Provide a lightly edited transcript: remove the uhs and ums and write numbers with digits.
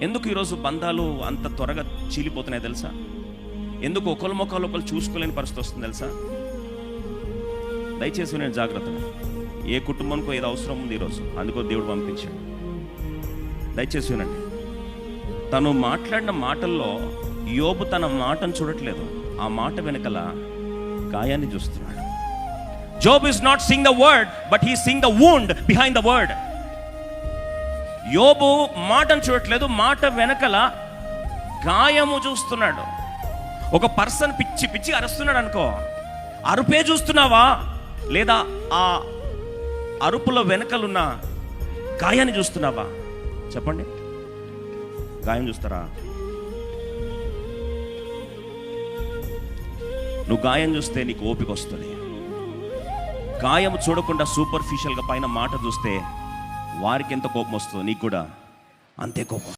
ఎందుకు ఈరోజు బంధాలు అంత త్వరగా చీలిపోతున్నాయి తెలుసా? ఎందుకు ఒకరి ముఖాలు ఒకరు చూసుకోలేని పరిస్థితి వస్తుంది తెలుసా? దయచేసి నేను జాగ్రత్తగా, ఏ కుటుంబానికో ఏదో అవసరం ఉంది ఈరోజు, అందుకో దేవుడు పంపించాడు. దయచేసి వినండి. తను మాట్లాడిన మాటల్లో యోబు తన మాటను చూడట్లేదు, ఆ మాట వెనకల గాయాన్ని చూస్తున్నాడు. Job is not seeing the word, but he is seeing the wound behind the word. యోబు మాటను చూడట్లేదు, మాట వెనకల గాయము చూస్తున్నాడు. ఒక పర్సన్ పిచ్చి పిచ్చి అరుస్తున్నాడు అనుకో, అరుపే చూస్తున్నావా లేదా ఆ అరుపులో వెనకలున్న గాయాన్ని చూస్తున్నావా? చెప్పండి. గాయం చూస్తారా? నువ్వు గాయం చూస్తే నీకు ఓపిక వస్తుంది. గాయం చూడకుండా సూపర్ఫిషియల్గా పైన మాట చూస్తే వారికి ఎంత కోపం వస్తుందో నీకు కూడా అంతే కోపం.